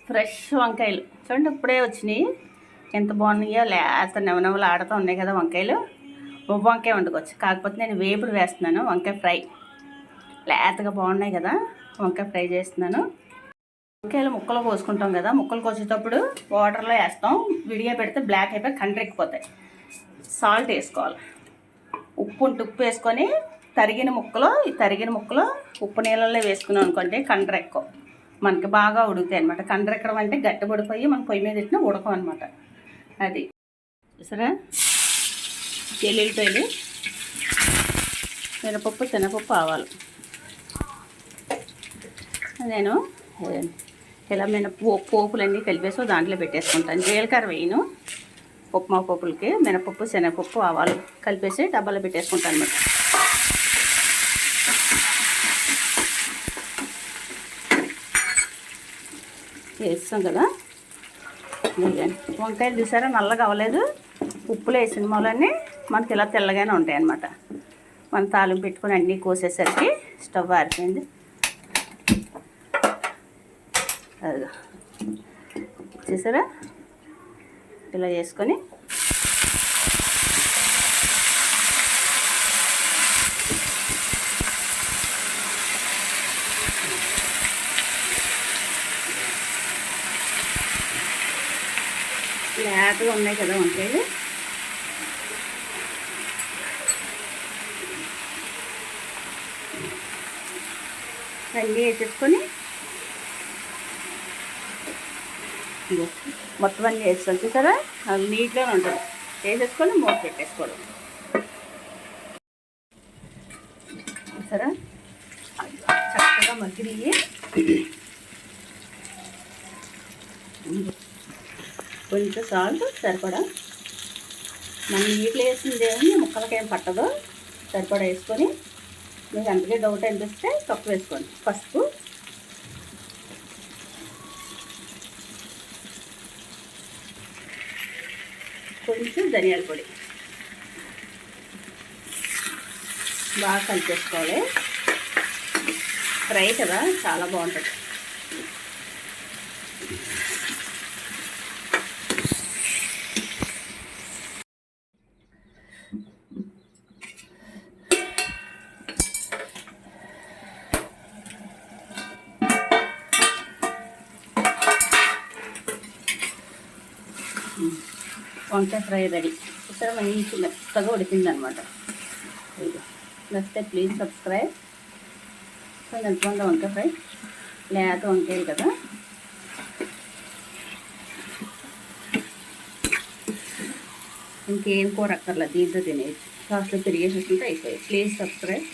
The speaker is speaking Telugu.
ఫ్రెష్ వంకాయలు చూడండి, ఇప్పుడే వచ్చినాయి. ఎంత బాగున్నాయో, లేత నవనవలు ఆడుతూ ఉన్నాయి కదా వంకాయలు. వంకాయ వండుకోవచ్చు, కాకపోతే నేను వేపుడు వేస్తున్నాను. వంకాయ ఫ్రై లేతగా బాగున్నాయి కదా, వంకాయ ఫ్రై చేస్తున్నాను. వంకాయలు ముక్కలు కోసుకుంటాం కదా, ముక్కలు కోసేటప్పుడు వాటర్లో వేస్తాం. విడిగా పెడితే బ్లాక్ అయిపోయి కండ్రెక్కిపోతాయి. సాల్ట్ వేసుకోవాలి, ఉప్పు వేసుకొని తరిగిన ముక్కలు ఉప్పు నీళ్ళల్లో వేసుకున్నాం అనుకోండి కండ్రెక్కో మనకి బాగా ఉడుకుతాయి అనమాట. కండ్రెక్కడం అంటే గట్టిపడిపోయి మనం పొయ్యి మీద పెట్టినా ఉడకం అనమాట. అది చూసారా, ఎల్లుల్లిపాయలు, మినపప్పు, శనగపప్పు, ఆవాలు. నేను ఇలా పోపులన్నీ కలిపేసి దాంట్లో పెట్టేసుకుంటాను. జీలకర్ర వేయను ఉప్మా పప్పులకి. మినపప్పు, శనగపప్పు, ఆవాలు కలిపేసి డబ్బాలో పెట్టేసుకుంటాను అనమాట. వేస్తాం కదా. వంకాయలు చూసారా నల్లగా అవ్వలేదు, ఉప్పులో వేసిన మూలన్నీ మనకి ఇలా తెల్లగానే ఉంటాయి అన్నమాట. మనం తాలింపు పెట్టుకొని అన్నీ కోసేసరికి స్టవ్ ఆరిపోయింది. అదిగా చూసారా, ఇలా చేసుకొని లేతగా ఉన్నాయి కదా వంకాయలు. అన్నీ వేసేసుకొని మొత్తం అన్నీ వేసుకోండి. చూసారా అది నీట్గానే ఉంటుంది. వేసేసుకొని మూత పెట్టేసుకోవడం. చూసారా చక్కగా మగ్గినవి. కొంచెం సాల్ట్ సరిపడా, మనం నీటిలో వేసిందేమో ముక్కలకేం పట్టదో, సరిపడా వేసుకొని మీకు అంతకే డౌట్ అనిపిస్తే తక్కువ వేసుకోండి. పసుపు, కొంచెం ధనియాల పొడి బాగా కలిపేసుకోవాలి. ఫ్రై కదా చాలా బాగుంటుంది. వంకాయ ఫ్రై రెడీ. చూసారా మంచి మెత్తగా ఉడికింది అనమాట. నచ్చితే ప్లీజ్ సబ్స్క్రైబ్. సో ఎంతమంది వంకాయ ఫ్రై లేత వంకాయలు కదా, ఇంకేం కూర అక్కర్లేదు, దీంతో తినేసి కాస్త తిరిగేసేసుకుంటే అయిపోయి. Please subscribe.